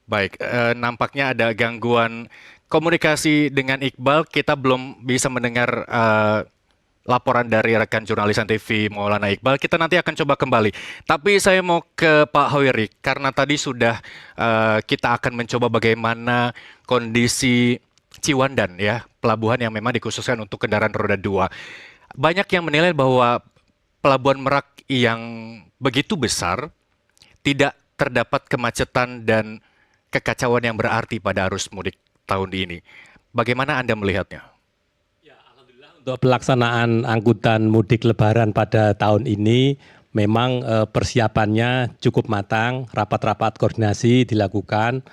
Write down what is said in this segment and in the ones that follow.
Baik, nampaknya ada gangguan komunikasi dengan Iqbal. Kita belum bisa mendengar laporan dari rekan jurnalis TV Maulana Iqbal. Kita nanti akan coba kembali. Tapi saya mau ke Pak Hoiri, karena tadi sudah kita akan mencoba bagaimana kondisi Ciwandan ya, pelabuhan yang memang dikhususkan untuk kendaraan roda 2. Banyak yang menilai bahwa Pelabuhan Merak yang begitu besar tidak terdapat kemacetan dan kekacauan yang berarti pada arus mudik tahun ini. Bagaimana Anda melihatnya? Untuk pelaksanaan angkutan mudik Lebaran pada tahun ini memang persiapannya cukup matang, rapat-rapat koordinasi dilakukan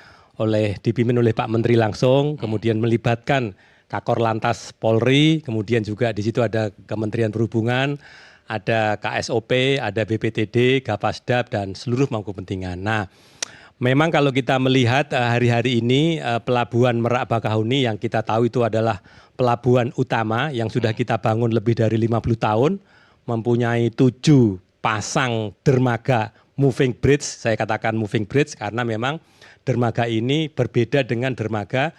dipimpin oleh Pak Menteri langsung, kemudian melibatkan Kakor Lantas Polri, kemudian juga di situ ada Kementerian Perhubungan, ada KSOP, ada BPTD, Gapasdap dan seluruh pemangku kepentingan. Nah, memang kalau kita melihat hari-hari ini Pelabuhan Merak Bakahuni yang kita tahu itu adalah pelabuhan utama yang sudah kita bangun lebih dari 50 tahun, mempunyai 7 pasang dermaga moving bridge, saya katakan moving bridge karena memang dermaga ini berbeda dengan dermaga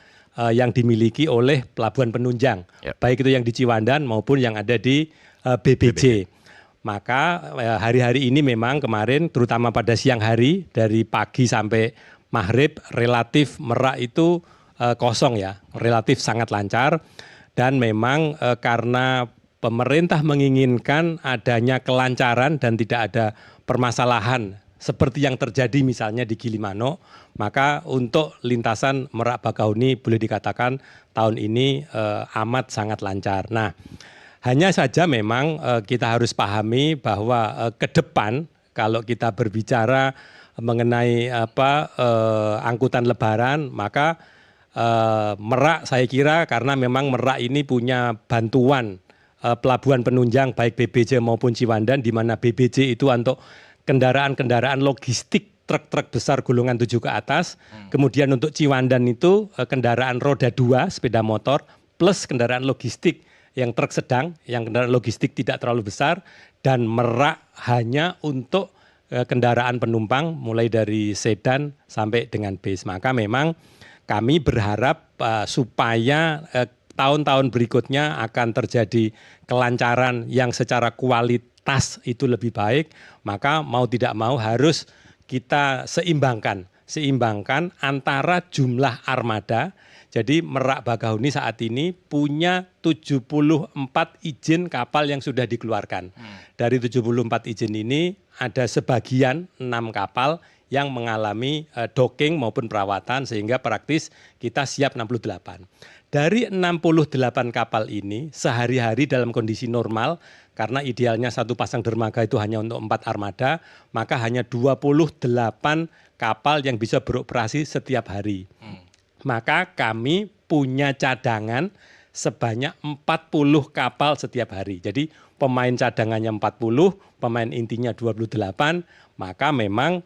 yang dimiliki oleh pelabuhan penunjang, baik itu yang di Ciwandan maupun yang ada di BBJ. Maka hari-hari ini memang kemarin terutama pada siang hari dari pagi sampai maghrib relatif Merak itu kosong ya, relatif sangat lancar dan memang karena pemerintah menginginkan adanya kelancaran dan tidak ada permasalahan seperti yang terjadi misalnya di Gilimanuk, maka untuk lintasan Merak Bakahuni boleh dikatakan tahun ini amat sangat lancar. Nah, hanya saja memang kita harus pahami bahwa ke depan kalau kita berbicara mengenai angkutan Lebaran, maka Merak saya kira karena memang Merak ini punya bantuan pelabuhan penunjang baik BBJ maupun Ciwandan, di mana BBJ itu untuk kendaraan-kendaraan logistik truk-truk besar golongan 7 ke atas, kemudian untuk Ciwandan itu kendaraan roda 2 sepeda motor plus kendaraan logistik yang truk sedang, yang kendaraan logistik tidak terlalu besar, dan Merak hanya untuk kendaraan penumpang mulai dari sedan sampai dengan bis. Maka memang kami berharap supaya tahun-tahun berikutnya akan terjadi kelancaran yang secara kualitas itu lebih baik, maka mau tidak mau harus kita seimbangkan antara jumlah armada. Jadi Merak Bakahuni saat ini punya 74 izin kapal yang sudah dikeluarkan. Dari 74 izin ini ada sebagian 6 kapal yang mengalami docking maupun perawatan sehingga praktis kita siap 68. Dari 68 kapal ini sehari-hari dalam kondisi normal karena idealnya satu pasang dermaga itu hanya untuk 4 armada, maka hanya 28 kapal yang bisa beroperasi setiap hari. Maka kami punya cadangan sebanyak 40 kapal setiap hari. Jadi pemain cadangannya 40, pemain intinya 28, maka memang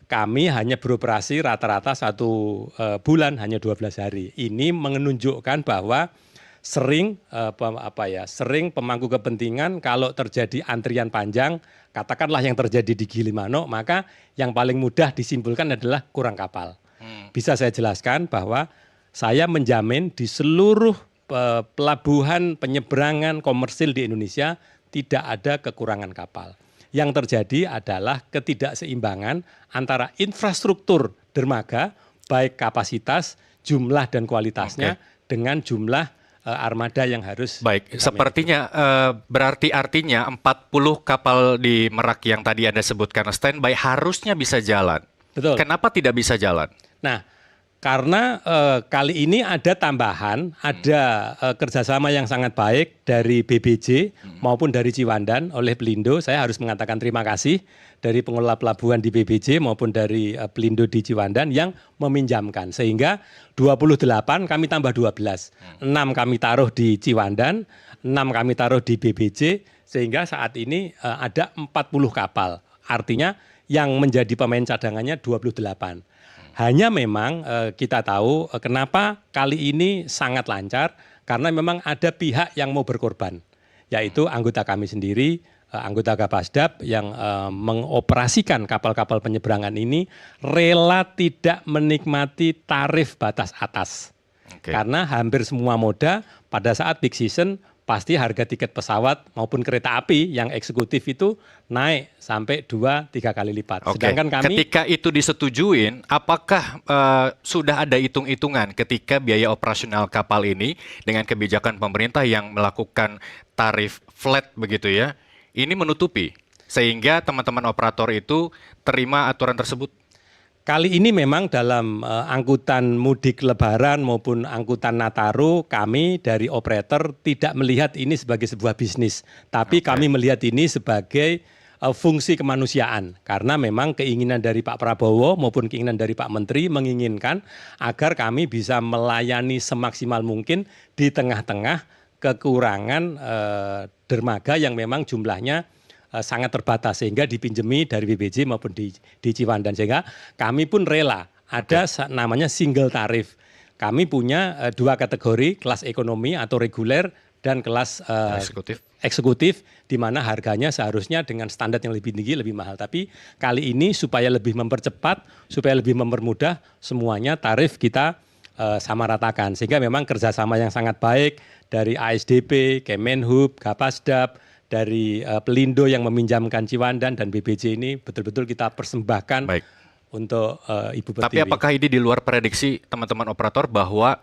kami hanya beroperasi rata-rata satu bulan hanya 12 hari. Ini menunjukkan bahwa sering pemangku kepentingan kalau terjadi antrian panjang, katakanlah yang terjadi di Gilimanuk, maka yang paling mudah disimpulkan adalah kurang kapal. Bisa saya jelaskan bahwa saya menjamin di seluruh pelabuhan penyeberangan komersil di Indonesia tidak ada kekurangan kapal. Yang terjadi adalah ketidakseimbangan antara infrastruktur dermaga, baik kapasitas, jumlah dan kualitasnya, dengan jumlah armada yang harus. Baik, sepertinya berarti artinya 40 kapal di Merak yang tadi Anda sebutkan standby harusnya bisa jalan. Betul. Kenapa tidak bisa jalan? Nah, karena kali ini ada tambahan, ada kerjasama yang sangat baik dari BBJ maupun dari Ciwandan oleh Pelindo. Saya harus mengatakan terima kasih dari pengelola pelabuhan di BBJ maupun dari Pelindo di Ciwandan yang meminjamkan. Sehingga 28 kami tambah 12. 6 kami taruh di Ciwandan, 6 kami taruh di BBJ, sehingga saat ini ada 40 kapal. Artinya yang menjadi pemain cadangannya 28. Hanya memang kita tahu kenapa kali ini sangat lancar, karena memang ada pihak yang mau berkorban, yaitu anggota kami sendiri, anggota Kapasdap yang mengoperasikan kapal-kapal penyeberangan ini rela tidak menikmati tarif batas atas. Oke. Karena hampir semua moda pada saat peak season pasti harga tiket pesawat maupun kereta api yang eksekutif itu naik sampai 2-3 kali lipat. Oke. Sedangkan kami Ketika itu disetujuin, apakah sudah ada hitung-hitungan ketika biaya operasional kapal ini dengan kebijakan pemerintah yang melakukan tarif flat begitu ya, ini menutupi sehingga teman-teman operator itu terima aturan tersebut? kali ini memang dalam angkutan mudik lebaran maupun angkutan Nataru, kami dari operator tidak melihat ini sebagai sebuah bisnis, tapi kami melihat ini sebagai fungsi kemanusiaan. Karena memang keinginan dari Pak Prabowo maupun keinginan dari Pak Menteri menginginkan agar kami bisa melayani semaksimal mungkin di tengah-tengah kekurangan dermaga yang memang jumlahnya sangat terbatas sehingga dipinjemi dari BPJ maupun di Ciwandan, sehingga kami pun rela ada namanya single tarif. Kami punya 2 kategori, kelas ekonomi atau reguler dan kelas eksekutif di mana harganya seharusnya dengan standar yang lebih tinggi lebih mahal. Tapi kali ini supaya lebih mempercepat, supaya lebih mempermudah, semuanya tarif kita sama ratakan, sehingga memang kerjasama yang sangat baik dari ASDP, Kemenhub, Kapasdap, dari Pelindo yang meminjamkan Ciwandan dan BPJ ini betul-betul kita persembahkan untuk Ibu Pertiwi. Tapi apakah ini di luar prediksi teman-teman operator bahwa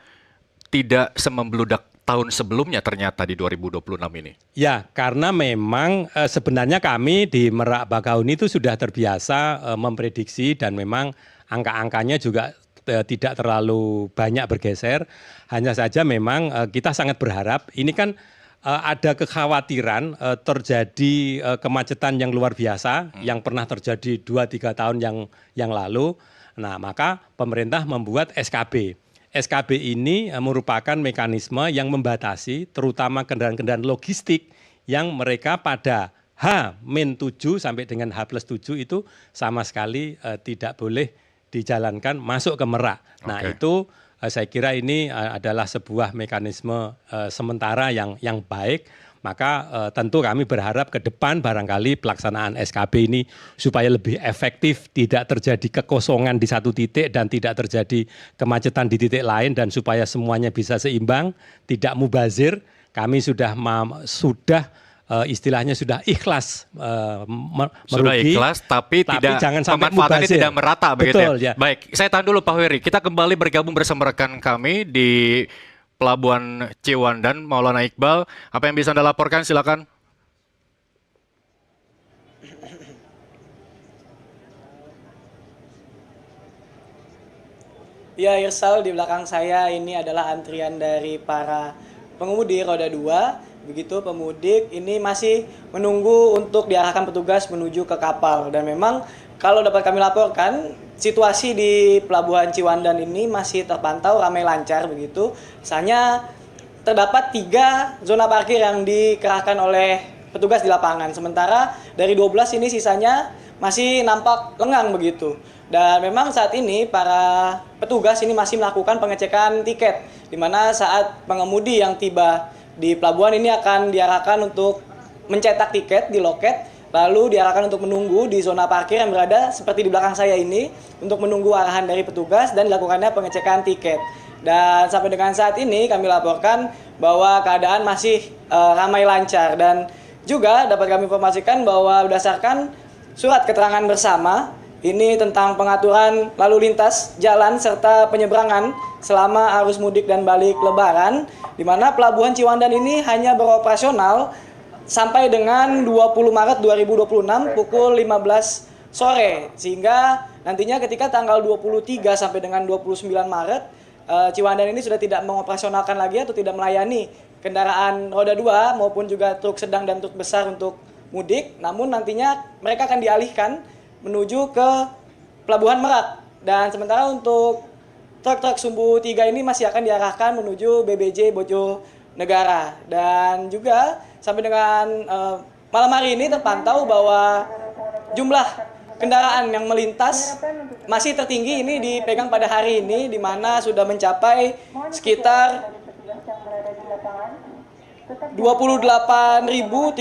tidak semembludak tahun sebelumnya ternyata di 2026 ini? Ya, karena memang sebenarnya kami di Merak Bakahuni itu sudah terbiasa memprediksi dan memang angka-angkanya juga tidak terlalu banyak bergeser. Hanya saja memang kita sangat berharap ini kan ada kekhawatiran terjadi kemacetan yang luar biasa yang pernah terjadi 2-3 tahun yang lalu. Nah, maka pemerintah membuat SKB. SKB ini merupakan mekanisme yang membatasi terutama kendaraan-kendaraan logistik yang mereka pada H-7 sampai dengan H+7 itu sama sekali tidak boleh dijalankan masuk ke Merak. Nah, itu saya kira ini adalah sebuah mekanisme sementara yang baik. Maka tentu kami berharap ke depan barangkali pelaksanaan SKB ini supaya lebih efektif, tidak terjadi kekosongan di satu titik dan tidak terjadi kemacetan di titik lain, dan supaya semuanya bisa seimbang, tidak mubazir. Kami sudah istilahnya sudah ikhlas merugi. Sudah ikhlas tapi tidak, jangan sampai pemanfaatannya tidak merata begitu. Betul, ya. Baik, saya tahan dulu Pak Heri. Kita kembali bergabung bersama rekan kami di Pelabuhan Ciwandan, Maulana Iqbal. Apa yang bisa Anda laporkan? Silakan. Ya, Irsal, di belakang saya ini adalah antrian dari para pengemudi roda 2. Begitu pemudik ini masih menunggu untuk diarahkan petugas menuju ke kapal. Dan memang kalau dapat kami laporkan, situasi di Pelabuhan Ciwandan ini masih terpantau ramai lancar begitu. Misalnya terdapat 3 zona parkir yang dikerahkan oleh petugas di lapangan. Sementara dari 12 ini sisanya masih nampak lengang begitu. Dan memang saat ini para petugas ini masih melakukan pengecekan tiket, di mana saat pengemudi yang tiba di pelabuhan ini akan diarahkan untuk mencetak tiket di loket, lalu diarahkan untuk menunggu di zona parkir yang berada seperti di belakang saya ini untuk menunggu arahan dari petugas dan dilakukannya pengecekan tiket. Dan sampai dengan saat ini kami laporkan bahwa keadaan masih ramai lancar, dan juga dapat kami informasikan bahwa berdasarkan surat keterangan bersama ini tentang pengaturan lalu lintas jalan serta penyeberangan selama arus mudik dan balik lebaran, di mana Pelabuhan Ciwandan ini hanya beroperasional sampai dengan 20 Maret 2026 pukul 15 sore. Sehingga nantinya ketika tanggal 23 sampai dengan 29 Maret, Ciwandan ini sudah tidak mengoperasionalkan lagi atau tidak melayani kendaraan roda 2 maupun juga truk sedang dan truk besar untuk mudik. Namun nantinya mereka akan dialihkan menuju ke Pelabuhan Merak. Dan sementara untuk truk-truk sumbu 3 ini masih akan diarahkan menuju BBJ Bojonegara. Dan juga sampai dengan malam hari ini terpantau bahwa jumlah kendaraan yang melintas masih tertinggi ini dipegang pada hari ini, di mana sudah mencapai sekitar 28.358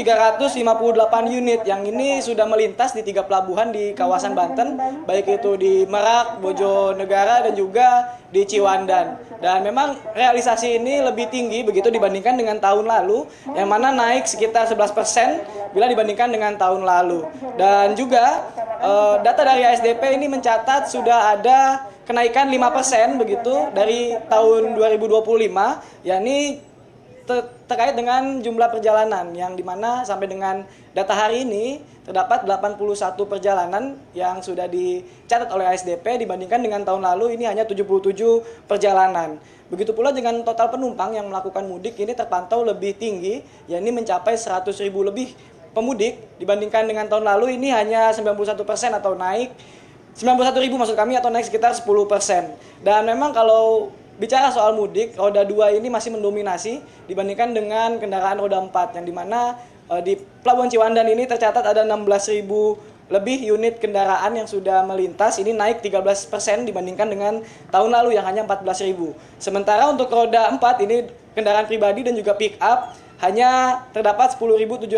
unit yang ini sudah melintas di 3 pelabuhan di kawasan Banten, baik itu di Merak, Bojonegara, dan juga di Ciwandan. Dan memang realisasi ini lebih tinggi begitu dibandingkan dengan tahun lalu, yang mana naik sekitar 11% bila dibandingkan dengan tahun lalu. Dan juga data dari ASDP ini mencatat sudah ada kenaikan 5% begitu dari tahun 2025, yakni terkait dengan jumlah perjalanan yang dimana sampai dengan data hari ini terdapat 81 perjalanan yang sudah dicatat oleh ASDP dibandingkan dengan tahun lalu ini hanya 77 perjalanan. Begitu pula dengan total penumpang yang melakukan mudik ini terpantau lebih tinggi, yakni mencapai 100.000 lebih pemudik dibandingkan dengan tahun lalu ini hanya 91% atau naik 91.000 maksud kami atau naik sekitar 10%. Dan memang kalau bicara soal mudik, roda 2 ini masih mendominasi dibandingkan dengan kendaraan roda 4 yang dimana di Pelabuhan Ciwandan ini tercatat ada 16.000 lebih unit kendaraan yang sudah melintas, ini naik 13% dibandingkan dengan tahun lalu yang hanya 14.000. Sementara untuk roda 4 ini kendaraan pribadi dan juga pick up hanya terdapat 10.704,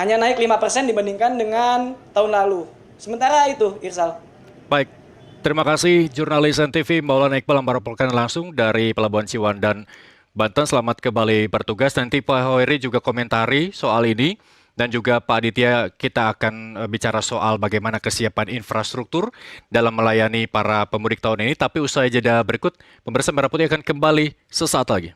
hanya naik 5% dibandingkan dengan tahun lalu. Sementara itu, Irsal. Baik, terima kasih jurnalis NTV Maulana Iqbal melaporkan langsung dari Pelabuhan Ciwandan, Banten. Selamat kembali bertugas. Nanti Pak Hoeri juga komentari soal ini. Dan juga Pak Aditya, kita akan bicara soal bagaimana kesiapan infrastruktur dalam melayani para pemudik tahun ini. Tapi usai jeda berikut, pemirsa Merah Putih akan kembali sesaat lagi.